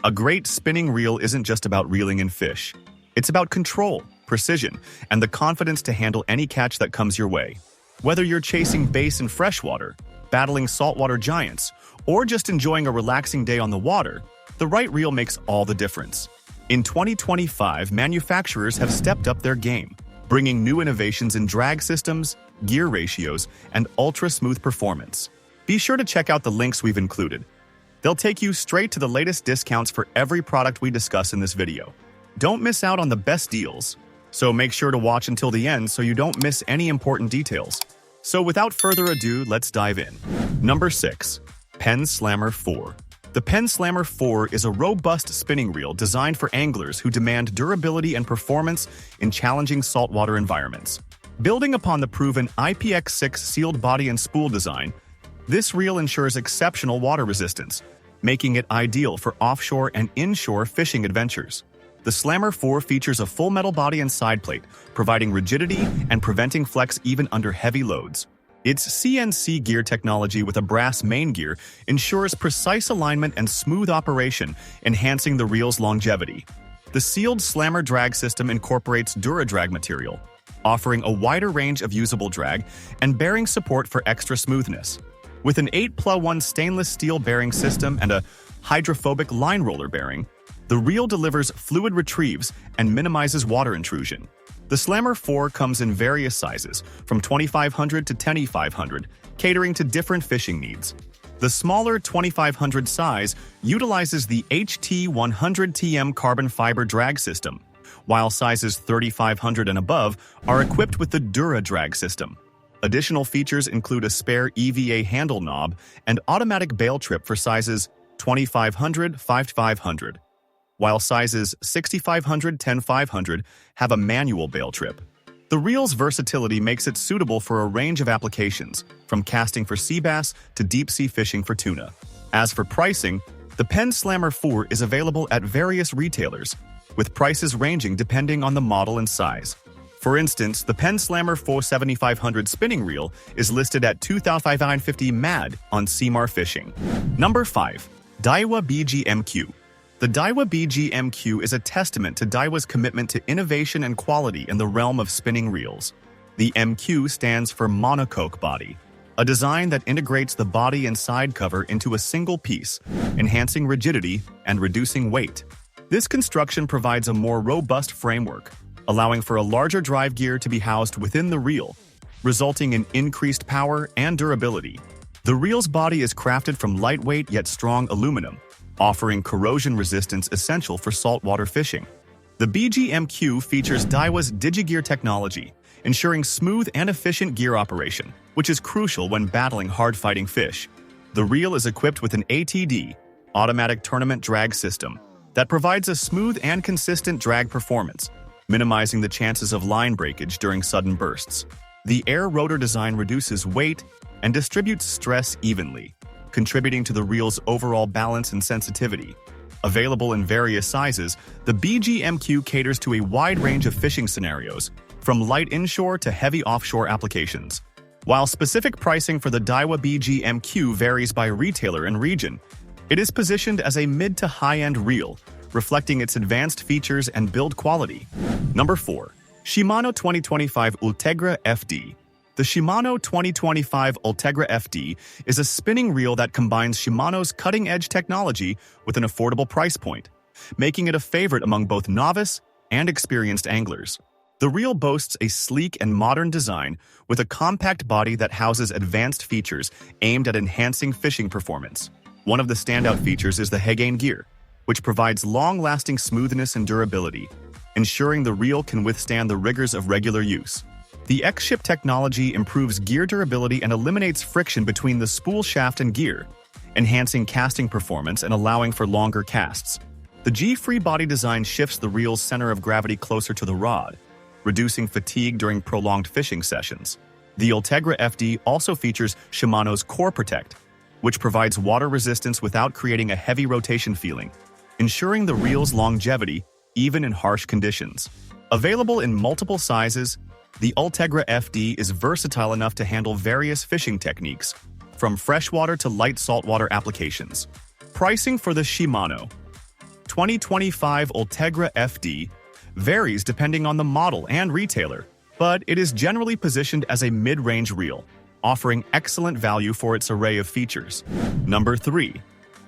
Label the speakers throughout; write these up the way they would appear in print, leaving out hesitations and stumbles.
Speaker 1: A great spinning reel isn't just about reeling in fish. It's about control, precision, and the confidence to handle any catch that comes your way. Whether you're chasing bass in freshwater, battling saltwater giants, or just enjoying a relaxing day on the water, the right reel makes all the difference. In 2025, manufacturers have stepped up their game, bringing new innovations in drag systems, gear ratios, and ultra-smooth performance. Be sure to check out the links we've included. They'll take you straight to the latest discounts for every product we discuss in this video. Don't miss out on the best deals, so make sure to watch until the end so you don't miss any important details. So without further ado, let's dive in. Number 6. Penn Slammer 4. The Penn Slammer 4 is a robust spinning reel designed for anglers who demand durability and performance in challenging saltwater environments. Building upon the proven IPX6 sealed body and spool design, this reel ensures exceptional water resistance, making it ideal for offshore and inshore fishing adventures. The Slammer 4 features a full metal body and side plate, providing rigidity and preventing flex even under heavy loads. Its CNC gear technology with a brass main gear ensures precise alignment and smooth operation, enhancing the reel's longevity. The sealed Slammer drag system incorporates DuraDrag material, offering a wider range of usable drag and bearing support for extra smoothness. With an 8+1 stainless steel bearing system and a hydrophobic line roller bearing, the reel delivers fluid retrieves and minimizes water intrusion. The Slammer 4 comes in various sizes, from 2500 to 10500, catering to different fishing needs. The smaller 2500 size utilizes the HT100TM carbon fiber drag system, while sizes 3500 and above are equipped with the DuraDrag system. Additional features include a spare EVA handle knob and automatic bail trip for sizes 2500, 5500, while sizes 6500, 10500 have a manual bail trip. The reel's versatility makes it suitable for a range of applications, from casting for sea bass to deep-sea fishing for tuna. As for pricing, the Penn Slammer 4 is available at various retailers, with prices ranging depending on the model and size. For instance, the Penn Slammer 4 7500 spinning reel is listed at $2,550 MAD on Seamar Fishing. Number 5. Daiwa BG-MQ. The Daiwa BG-MQ is a testament to Daiwa's commitment to innovation and quality in the realm of spinning reels. The MQ stands for monocoque body, a design that integrates the body and side cover into a single piece, enhancing rigidity and reducing weight. This construction provides a more robust framework, allowing for a larger drive gear to be housed within the reel, resulting in increased power and durability. The reel's body is crafted from lightweight yet strong aluminum, offering corrosion resistance essential for saltwater fishing. The BG-MQ features Daiwa's DigiGear technology, ensuring smooth and efficient gear operation, which is crucial when battling hard-fighting fish. The reel is equipped with an ATD, automatic tournament drag system, that provides a smooth and consistent drag performance, minimizing the chances of line breakage during sudden bursts. The air rotor design reduces weight and distributes stress evenly, contributing to the reel's overall balance and sensitivity. Available in various sizes, the BG-MQ caters to a wide range of fishing scenarios, from light inshore to heavy offshore applications. While specific pricing for the Daiwa BG-MQ varies by retailer and region, it is positioned as a mid to high-end reel, reflecting its advanced features and build quality. Number 4. Shimano 2025 Ultegra FD. The Shimano 2025 Ultegra FD is a spinning reel that combines Shimano's cutting-edge technology with an affordable price point, making it a favorite among both novice and experienced anglers. The reel boasts a sleek and modern design with a compact body that houses advanced features aimed at enhancing fishing performance. One of the standout features is the Hagane gear, which provides long-lasting smoothness and durability, ensuring the reel can withstand the rigors of regular use. The X-Ship technology improves gear durability and eliminates friction between the spool shaft and gear, enhancing casting performance and allowing for longer casts. The G-Free body design shifts the reel's center of gravity closer to the rod, reducing fatigue during prolonged fishing sessions. The Ultegra FD also features Shimano's Core Protect, which provides water resistance without creating a heavy rotation feeling, ensuring the reel's longevity even in harsh conditions. Available in multiple sizes, the Ultegra FD is versatile enough to handle various fishing techniques, from freshwater to light saltwater applications. Pricing for the Shimano 2025 Ultegra FD varies depending on the model and retailer, but it is generally positioned as a mid-range reel, offering excellent value for its array of features. Number 3.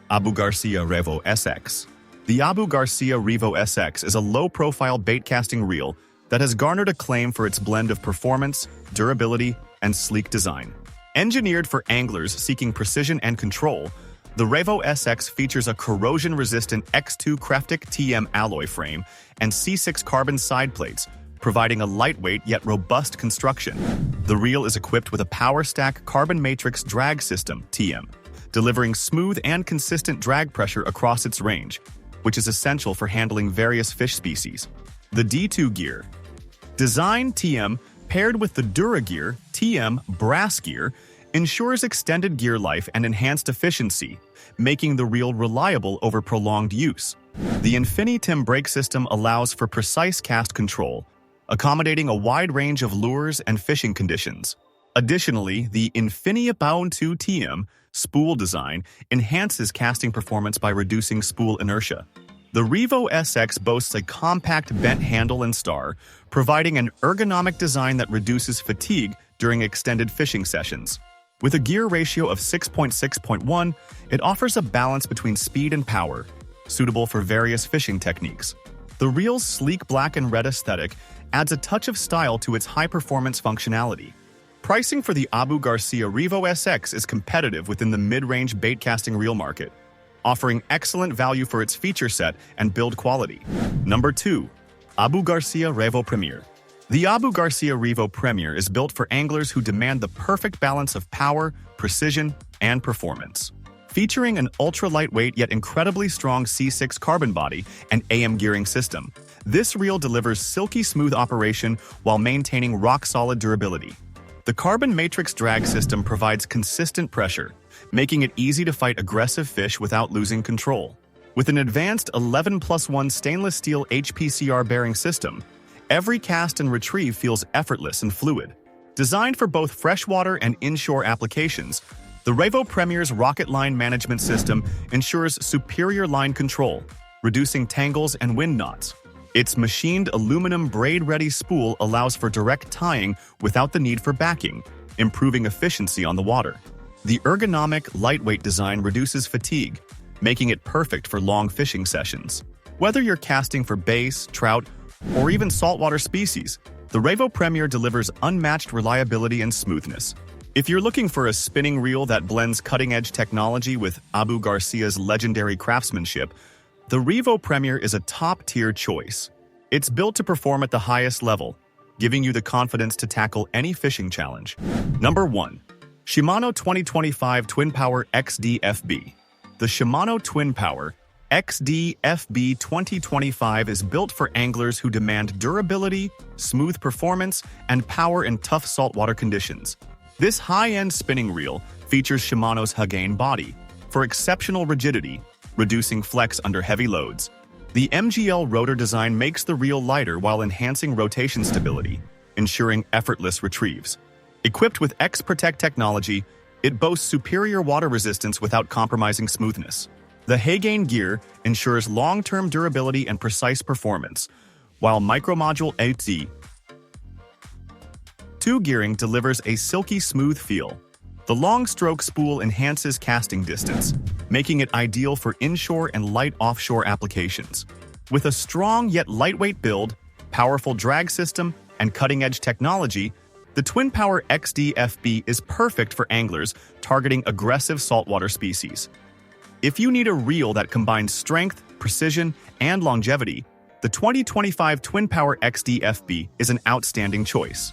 Speaker 1: Abu Garcia Revo SX. The Abu Garcia Revo SX is a low-profile baitcasting reel that has garnered acclaim for its blend of performance, durability, and sleek design. Engineered for anglers seeking precision and control, the Revo SX features a corrosion-resistant X2 Craftic TM alloy frame and C6 carbon side plates, providing a lightweight yet robust construction. The reel is equipped with a PowerStack Carbon Matrix Drag System (TM), delivering smooth and consistent drag pressure across its range, which is essential for handling various fish species. The D2 gear. Design TM paired with the DuraGear TM brass gear ensures extended gear life and enhanced efficiency, making the reel reliable over prolonged use. The Infinitim brake system allows for precise cast control, accommodating a wide range of lures and fishing conditions. Additionally, the Infinibound 2 TM spool design enhances casting performance by reducing spool inertia. The Revo SX boasts a compact bent handle and star, providing an ergonomic design that reduces fatigue during extended fishing sessions. With a gear ratio of 6.6.1, it offers a balance between speed and power, suitable for various fishing techniques. The reel's sleek black and red aesthetic adds a touch of style to its high-performance functionality. Pricing for the Abu Garcia Revo SX is competitive within the mid-range baitcasting reel market, offering excellent value for its feature set and build quality. Number 2. Abu Garcia Revo Premier. The Abu Garcia Revo Premier is built for anglers who demand the perfect balance of power, precision, and performance. Featuring an ultra-lightweight yet incredibly strong C6 carbon body and AM gearing system, this reel delivers silky smooth operation while maintaining rock-solid durability. The Carbon Matrix drag system provides consistent pressure, making it easy to fight aggressive fish without losing control. With an advanced 11+1 stainless steel HPCR bearing system, every cast and retrieve feels effortless and fluid. Designed for both freshwater and inshore applications, the Revo Premier's rocket line management system ensures superior line control, reducing tangles and wind knots. Its machined aluminum braid-ready spool allows for direct tying without the need for backing, improving efficiency on the water. The ergonomic, lightweight design reduces fatigue, making it perfect for long fishing sessions. Whether you're casting for bass, trout, or even saltwater species, the Revo Premier delivers unmatched reliability and smoothness. If you're looking for a spinning reel that blends cutting-edge technology with Abu Garcia's legendary craftsmanship, the Revo Premier is a top-tier choice. It's built to perform at the highest level, giving you the confidence to tackle any fishing challenge. Number 1. Shimano 2025 Twin Power XD FB. The Shimano Twin Power XD FB 2025 is built for anglers who demand durability, smooth performance, and power in tough saltwater conditions. This high-end spinning reel features Shimano's Hagane body for exceptional rigidity, reducing flex under heavy loads. The MGL rotor design makes the reel lighter while enhancing rotation stability, ensuring effortless retrieves. Equipped with X-Protect technology, it boasts superior water resistance without compromising smoothness. The Hagane gear ensures long-term durability and precise performance, while Micromodule AZ2 gearing delivers a silky smooth feel. The long-stroke spool enhances casting distance, making it ideal for inshore and light offshore applications. With a strong yet lightweight build, powerful drag system, and cutting-edge technology, the Twin Power XD FB is perfect for anglers targeting aggressive saltwater species. If you need a reel that combines strength, precision, and longevity, the 2025 Twin Power XD FB is an outstanding choice.